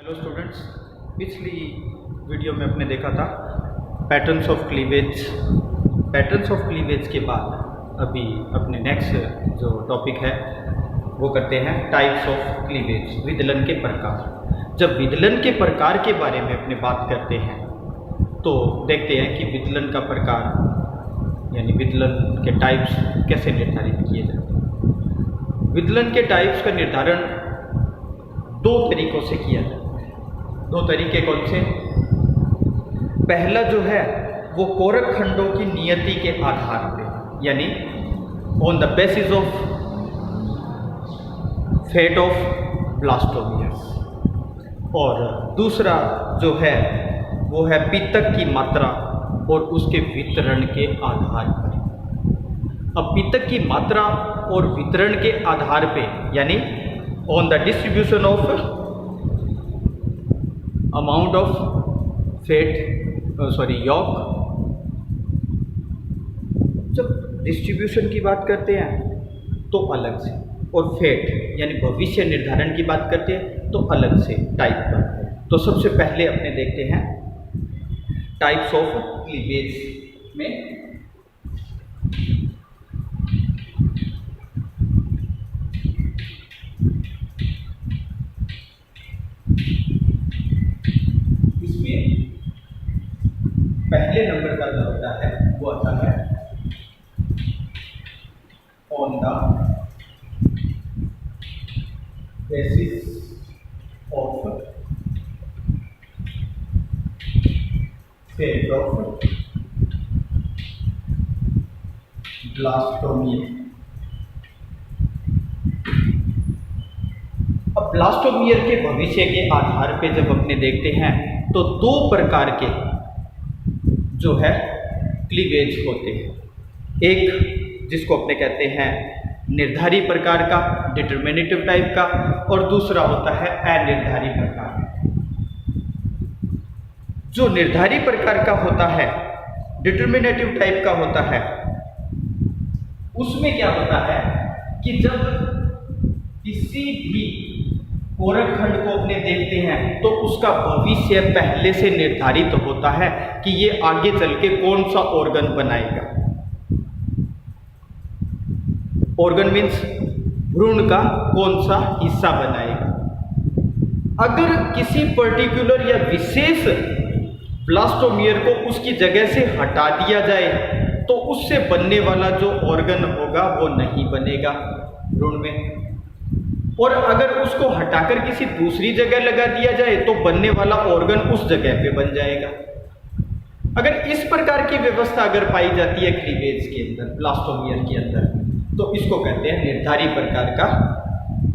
Hello students, पिछली video में आपने देखा था patterns of cleavage. Patterns of cleavage के बाद अभी अपने नेक्स्ट जो टॉपिक है वो करते हैं टाइप्स ऑफ क्लीवेज, विदलन के प्रकार। जब विदलन के प्रकार के बारे में अपने बात करते हैं तो देखते हैं कि विदलन का प्रकार यानी विदलन के टाइप्स कैसे निर्धारित किए जाते हैं। विदलन के टाइप्स का निर्धारण दो तरीकों से किया जाता है। दो तरीके कौन से? पहला जो है वो कोरक खंडों की नियति के आधार पे, यानी on the basis of fate of blastomeres, और दूसरा जो है वो है पित्तक की मात्रा और उसके वितरण के आधार पर। अब पित्तक की मात्रा और वितरण के आधार पे, यानी on the distribution of amount of fate yolk. जब डिस्ट्रीब्यूशन की बात करते हैं तो अलग से, और फेट यानी भविष्य निर्धारण की बात करते हैं तो अलग से टाइप पर। तो सबसे पहले अपने देखते हैं टाइप्स ऑफ क्लीवेज में पहले नंबर का जो होता है वो आता है on the basis of fate of blastomere. अब ब्लास्टोमियर के भविष्य के आधार पे जब अपने देखते हैं तो दो प्रकार के जो है क्लीवेज होते हैं। एक जिसको अपने कहते हैं निर्धारी प्रकार का, डिटरमिनेटिव टाइप का, और दूसरा होता है अनिर्धारी प्रकार। जो निर्धारी प्रकार का होता है, डिटरमिनेटिव टाइप का होता है, उसमें क्या होता है कि जब किसी भी कोरक खंड को अपने देखते हैं तो उसका भविष्य पहले से निर्धारित होता है कि ये आगे चल के कौन सा ऑर्गन बनाएगा। ऑर्गन मीन्स भ्रूण का कौन सा हिस्सा बनाएगा। अगर किसी पर्टिकुलर या विशेष ब्लास्टोमियर को उसकी जगह से हटा दिया जाए तो उससे बनने वाला जो ऑर्गन होगा वो नहीं बनेगा भ्रूण में, और अगर उसको हटाकर किसी दूसरी जगह लगा दिया जाए तो बनने वाला ऑर्गन उस जगह पे बन जाएगा। अगर इस प्रकार की व्यवस्था अगर पाई जाती है क्लीवेज के अंदर, ब्लास्टोमियर के अंदर, तो इसको कहते हैं निर्धारी प्रकार का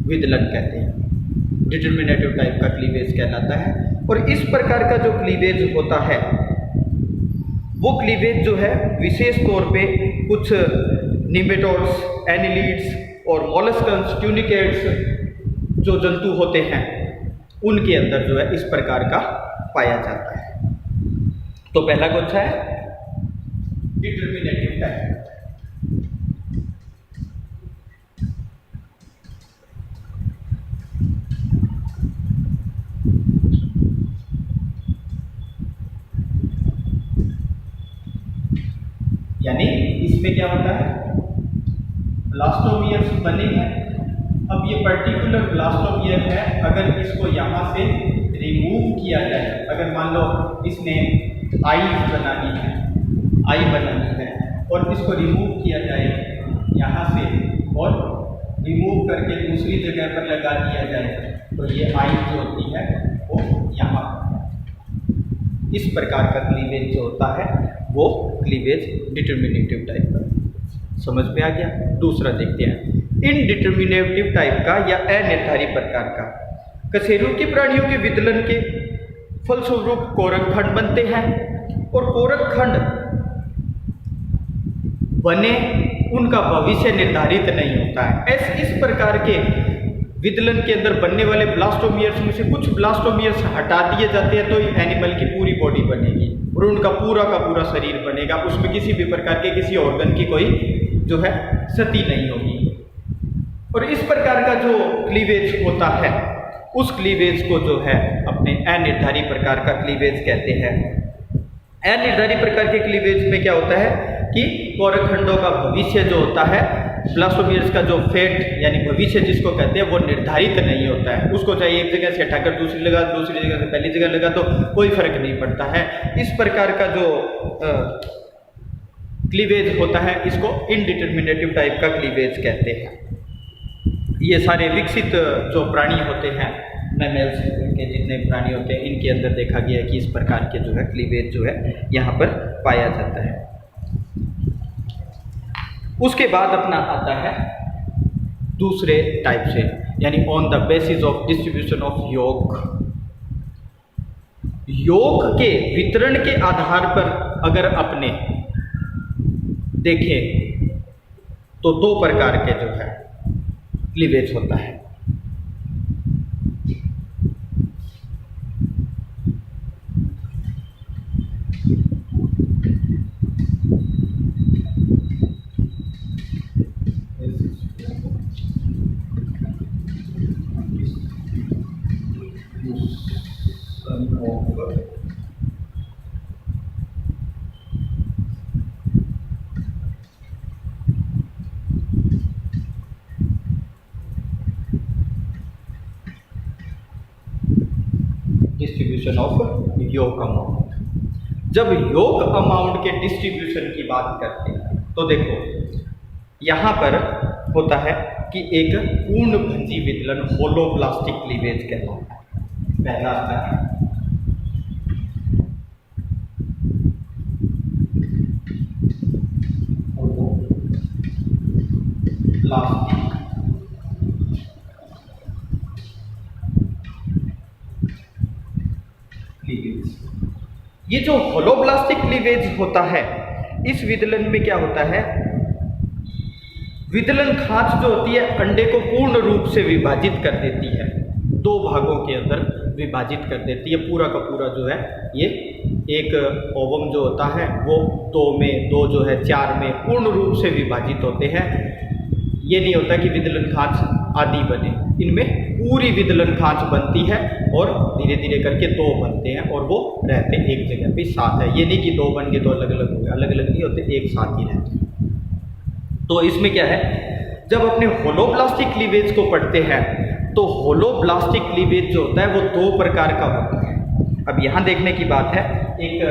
विदलन कहते हैं, डिटरमिनेटिव टाइप का क्लीवेज कहलाता है। और इस प्रकार का जो क्लीवेज होता है वो क्लीवेज जो है विशेष तौर पे कुछ निमेटोड्स, एनिलीड्स और मॉलस्कन्स, ट्यूनिकेट्स जो जंतु होते हैं उनके अंदर जो है इस प्रकार का पाया जाता है। तो पहला कौन सा है? डिटरमिनेटिव टाइप। यानी इसमें क्या होता है, ब्लास्टोमियर्स बने हैं। अब ये पर्टिकुलर ब्लास्टोमियर है, अगर इसको यहाँ से रिमूव किया जाए, अगर मान लो इसने आई बनानी है और इसको रिमूव किया जाए यहाँ से और रिमूव करके दूसरी जगह पर लगा दिया जाए तो ये आई जो होती है वो यहाँ, इस प्रकार का क्लीवेज जो होता है वो क्लीवेज डिटरमिनेटिव टाइप का। समझ में आ गया? दूसरा देखते हैं इनडिटरमिनेटिव टाइप का या अनिर्धारी प्रकार का। कशेरुकी प्राणियों के विदलन के फलस्वरूप कोरक खंड बनते हैं, और कोरक खंड बने उनका भविष्य निर्धारित नहीं होता है। इस प्रकार के विदलन के अंदर बनने वाले ब्लास्टोमियर्स में से कुछ ब्लास्टोमियर्स हटा दिए जाते हैं तो एनिमल की पूरी बॉडी बनेगी, भ्रूण का पूरा शरीर बनेगा, उसमें किसी भी प्रकार के किसी ऑर्गन की कोई जो है क्षति नहीं होगी। और इस प्रकार का जो क्लीवेज होता है उस क्लीवेज को जो है अपने अनिर्धारित प्रकार का क्लीवेज कहते हैं। अनिर्धारित प्रकार के क्लीवेज में क्या होता है कि कोरखंडों का भविष्य जो होता है, ब्लास्टोमियर्स का जो फेट यानी भविष्य जिसको कहते हैं, वो निर्धारित नहीं होता है। उसको चाहे एक जगह से हटाकर दूसरी जगह से पहली जगह लगा तो कोई फर्क नहीं पड़ता है। इस प्रकार का जो क्लीवेज होता है इसको इनडिटर्मिनेटिव टाइप का क्लीवेज कहते हैं। ये सारे विकसित जो प्राणी होते हैं, मैमल्स के जितने प्राणी होते हैं, इनके अंदर देखा गया है कि इस प्रकार के जो है क्लीवेज जो है यहाँ पर पाया जाता है। उसके बाद अपना आता है दूसरे टाइप से, यानी on the basis of distribution of योग। योग के वितरण के आधार पर अगर अपने देखें तो दो प्रकार के जो है क्लीवेज होता है। डिस्ट्रीब्यूशन ऑफ योग अमाउंट। जब योग अमाउंट के डिस्ट्रीब्यूशन की बात करते हैं तो देखो यहाँ पर होता है कि एक पूर्ण भंजी विदलन होलोब्लास्टिक क्लीवेज कहलाता है। पहला आता है होलोब्लास्टिक क्लीवेज। ये जो होलोब्लास्टिक क्लीवेज होता है, इस विदलन में क्या होता है, विदलन खांच जो होती है अंडे को पूर्ण रूप से विभाजित कर देती है, दो भागों के अंदर विभाजित कर देती है। पूरा का पूरा जो है ये एक ओवम जो होता है वो 2 में, 2 जो है 4 में पूर्ण रूप से विभाजित होते हैं। ये नहीं होता कि विदलन खांच आदि बने, इनमें पूरी विदलन खांच बनती है और धीरे धीरे करके 2 बनते हैं और वो रहते एक जगह पे साथ है। ये नहीं कि 2 बन गए तो अलग अलग हो गए, अलग अलग नहीं होते, एक साथ ही रहते हैं। तो इसमें क्या है, जब अपने होलोब्लास्टिक क्लीवेज को पढ़ते हैं तो होलोब्लास्टिक क्लीवेज जो होता है वो 2 प्रकार का होता है। अब यहाँ देखने की बात है, एक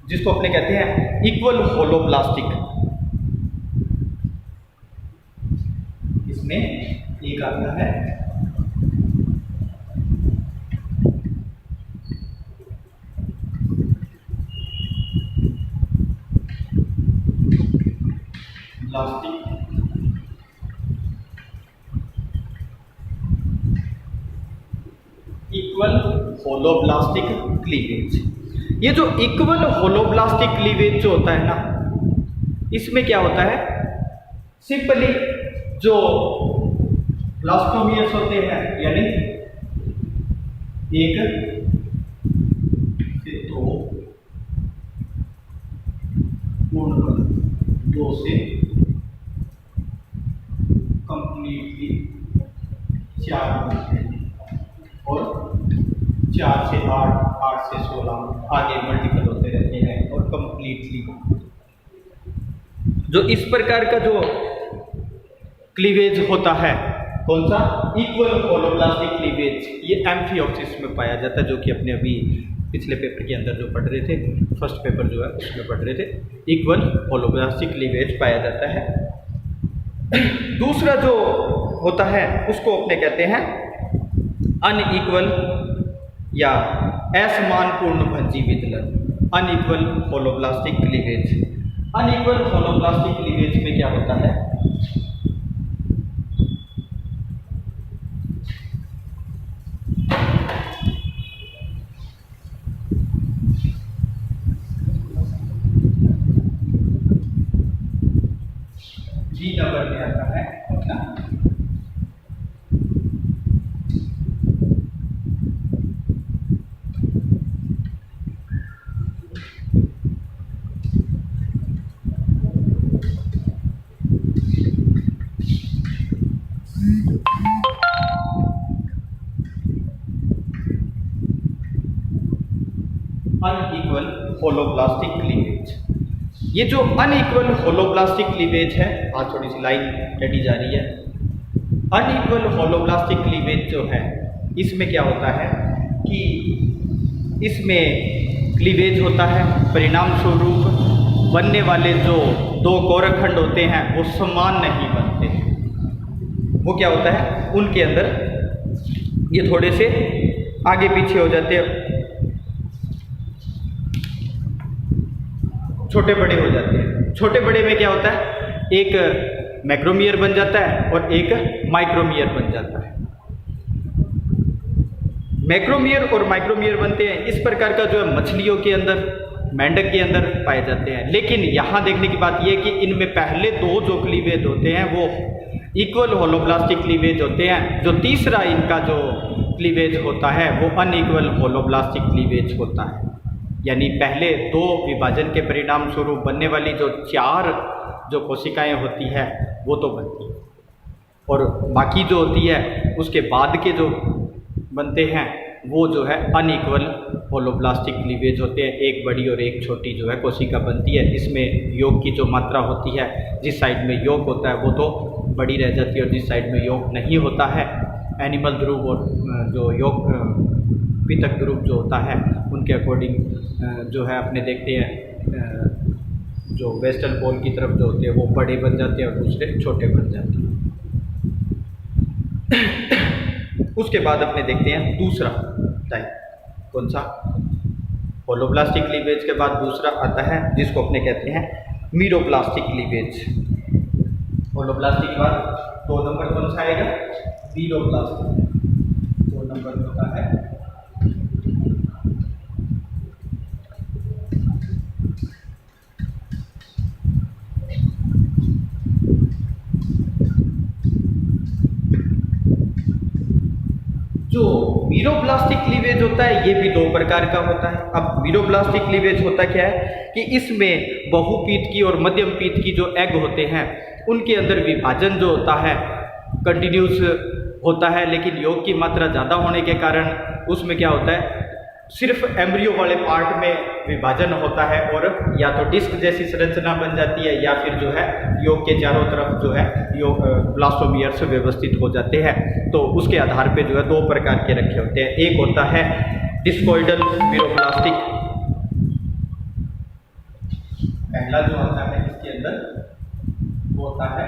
जिसको अपने कहते हैं इक्वल होलोब्लास्टिक, इसमें एक आता है ब्लास्टिक इक्वल होलोब्लास्टिक क्लीवेज। ये जो इक्वल होलोब्लास्टिक क्लीवेज जो होता है ना, इसमें क्या होता है, सिंपली जो ब्लास्टोमियर्स होते हैं यानी 1 से 2 पूर्ण 2 से कंप्लीटली 4 और 4 से 8, 8 से 16 आगे मल्टीपल होते रहते हैं और कंप्लीटली जो इस प्रकार का जो क्लीवेज होता है, कौन सा, इक्वल होलोब्लास्टिक क्लीवेज, ये एम्फिऑक्सिस में पाया जाता है, जो कि अपने अभी पिछले पेपर के अंदर जो पढ़ रहे थे, फर्स्ट पेपर जो है उसमें पढ़ रहे थे, इक्वल होलोब्लास्टिक क्लीवेज पाया जाता है। दूसरा जो होता है उसको अपने कहते हैं अनइक्वल या असमानपूर्ण भंजी विदलन, unequal holoblastic cleavage. Unequal holoblastic cleavage में क्या होता है, जी नंबर में आता है अपना अनइक्वल होलोब्लास्टिक क्लीवेज। ये जो अनइक्वल होलोब्लास्टिक क्लीवेज है, आज थोड़ी सी लाइन टेढ़ी जा रही है। अनइक्वल होलोब्लास्टिक क्लीवेज जो है, इसमें क्या होता है कि इसमें क्लीवेज होता है, परिणाम स्वरूप बनने वाले जो दो कोरखंड होते हैं वो समान नहीं बनते। वो क्या होता है, उनके अंदर ये थोड़े से आगे पीछे हो जाते हैं, छोटे बड़े हो जाते हैं। छोटे बड़े में क्या होता है, एक मैक्रोमियर बन जाता है और एक माइक्रोमियर बन जाता है। मैक्रोमियर और माइक्रोमियर बनते हैं, इस प्रकार का जो है मछलियों के अंदर, मेंढक के अंदर पाए जाते हैं। लेकिन यहाँ देखने की बात यह है कि इनमें पहले दो जो क्लीवेज होते हैं वो इक्वल होलोब्लास्टिक क्लीवेज होते हैं। जो तीसरा इनका जो क्लीवेज होता है वो अनइक्वल होलोब्लास्टिक क्लीवेज होता है। यानी पहले दो विभाजन के परिणाम स्वरूप बनने वाली जो चार जो कोशिकाएं होती है वो तो बनती है, और बाकी जो होती है उसके बाद के जो बनते हैं वो जो है अनइक्वल होलोब्लास्टिक क्लीवेज होते हैं। एक बड़ी और एक छोटी जो है कोशिका बनती है। इसमें योग की जो मात्रा होती है, जिस साइड में योग होता है वो तो बड़ी रह जाती है, और जिस साइड में योग नहीं होता है, एनिमल ध्रुव और जो योग पितक ध्रुव जो होता है उनके अकॉर्डिंग जो है अपने देखते हैं जो वेस्टर्न पोल की तरफ जो होते हैं वो बड़े बन जाते हैं और दूसरे छोटे बन जाते हैं। उसके बाद अपने देखते हैं दूसरा टाइप, कौन सा, होलोब्लास्टिक क्लीवेज के बाद दूसरा आता है जिसको अपने कहते हैं मीरोब्लास्टिक क्लीवेज। होलोब्लास्टिक के बाद 2 नंबर कौन सा आएगा, मीरोब्लास्टिक। 2 नंबर होता है जो मीरोब्लास्टिक क्लीवेज होता है, ये भी 2 प्रकार का होता है। अब मीरोब्लास्टिक क्लीवेज होता क्या है कि इसमें बहुपीत की और मध्यम पीत की जो एग होते हैं उनके अंदर विभाजन जो होता है कंटिन्यूस होता है, लेकिन योग की मात्रा ज़्यादा होने के कारण उसमें क्या होता है, सिर्फ एम्ब्रियो वाले पार्ट में विभाजन होता है और या तो डिस्क जैसी संरचना बन जाती है या फिर जो है योग के चारों तरफ जो है योग ब्लास्टोमियर्स व्यवस्थित हो जाते हैं। तो उसके आधार पे जो है 2 प्रकार के रखे होते हैं। एक होता है डिस्कोइडल मीरोब्लास्टिक, पहला जो आता है इसके अंदर वो होता है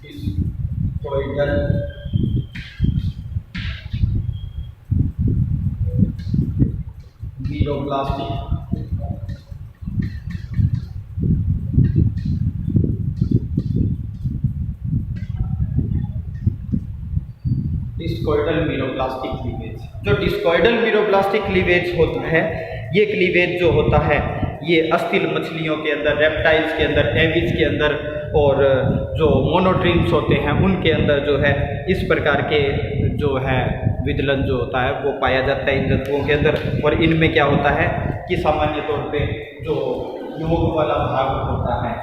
discoidal meroblastic. Discoidal meroblastic cleavage, जो डिस्कोइडल मीरोब्लास्टिक क्लीवेज होता है, ये क्लीवेज जो होता है ये अस्थिल मछलियों के अंदर, रेप्टाइल्स के अंदर, एविज के अंदर और जो मोनोट्रीम्स होते हैं उनके अंदर जो है इस प्रकार के जो है विदलन जो होता है वो पाया जाता है इन जंतुओं के अंदर। और इनमें क्या होता है कि सामान्य तौर पे जो योग वाला भाग होता है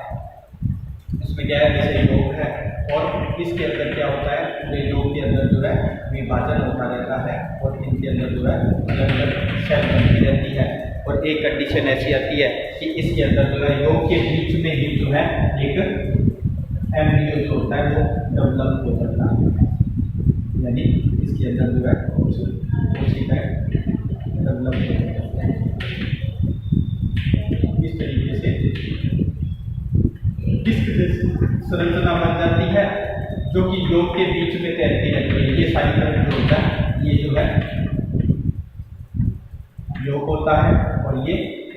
इसमें क्या है, जैसे योग है और इसके अंदर क्या होता है, पूरे योग के अंदर जो है विभाजन होता रहता है और इनके अंदर जो है अलग अलग सेल बनती रहती है। और एक कंडीशन ऐसी आती है कि इसके अंदर जो है योग के बीच में ही जो है एक एम्ब्रियो जो होता है वो डेवलप हो जाता है, यानी इसके अंदर जो है कोशिका डेवलप हो जाता है। इस तरीके से डिस्क जैसी संरचना बन जाती है जो कि योग के बीच में तैरती रहती है। ये सारी तरह जो होता है ये जो है योग होता है और ये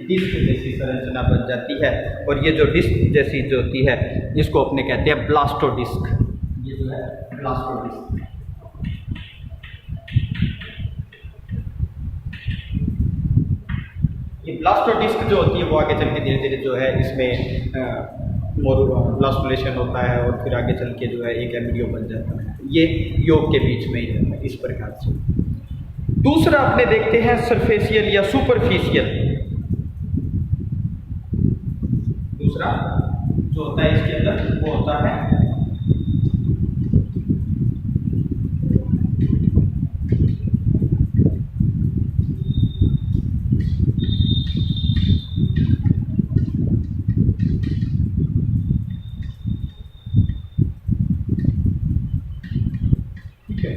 डिस्क जैसी संरचना बन जाती है। और ये जो डिस्क जैसी जो होती है इसको अपने कहते हैं ब्लास्टोडिस्क। ये जो है ब्लास्टोडिस्क। ये ब्लास्टोडिस्क जो होती है वो आगे चल के धीरे धीरे जो है इसमें ब्लास्टुलेशन होता है और फिर आगे चल के जो है एक एम्ब्रियो बन जाता है। ये योग के बीच में ही है इस प्रकार से। दूसरा अपने देखते हैं सरफेशियल या सुपरफिशियल। दूसरा जो होता है इसके अंदर वो होता है ठीक है।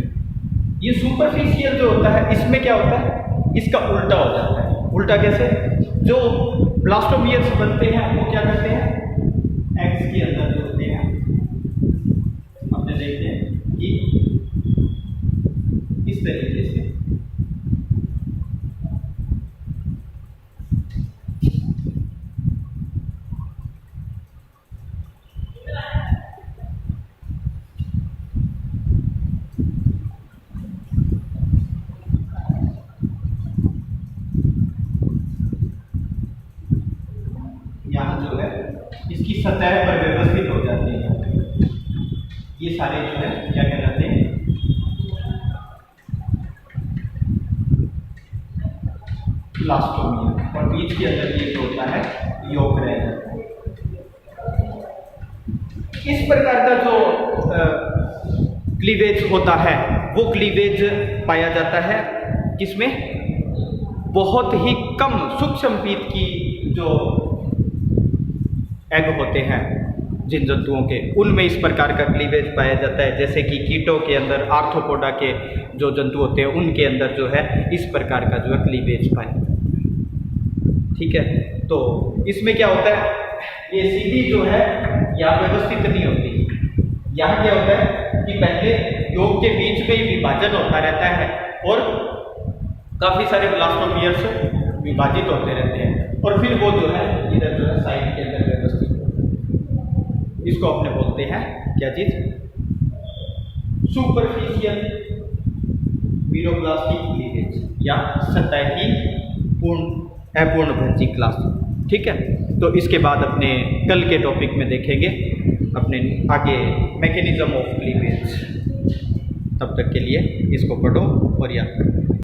ये सुपरफिशियल जो होता है इसमें क्या होता है, इसका उल्टा हो जाता है। उल्टा कैसे? जो ब्लास्टोमियर्स बनते हैं वो क्या करते हैं, एक्स के अंदर जो होते हैं अपने देखते हैं कि इस तरीके से यहाँ जो है इसकी सतह पर व्यवस्थित हो जाती है। ये सारे जो है क्या कहलाते हैं, ब्लास्टोमियर। और बीच के अंदर ये जो होता है यॉर्क रह जाता है। इस प्रकार का जो क्लीवेज होता है वो क्लीवेज पाया जाता है किसमें, बहुत ही कम सूक्ष्म पीत की जो एग होते हैं जिन जंतुओं के, उनमें इस प्रकार का क्लीवेज पाया जाता है। जैसे कि कीटों के अंदर, आर्थ्रोपोडा के जो जंतु होते हैं उनके अंदर जो है इस प्रकार का जो है क्लीवेज पाया जाता है। ठीक है, तो इसमें क्या होता है, ये सीधी जो है यहाँ व्यवस्थित नहीं होती। यहाँ क्या होता है कि पहले योग के बीच में ही विभाजन होता रहता है और काफ़ी सारे ब्लास्टोमियर्स विभाजित होते रहते हैं और फिर वो जो है इधर जो है साइड के अंदर व्यवस्थित होते हैं। इसको अपने बोलते हैं क्या चीज, सुपरफिशियल मीरोब्लास्टिक क्लीवेज या सतही अपूर्णभंजी क्लास। ठीक है, तो इसके बाद अपने कल के टॉपिक में देखेंगे अपने आगे मैकेनिज्म ऑफ क्लीवेज। तब तक के लिए इसको पढ़ो और याद करो।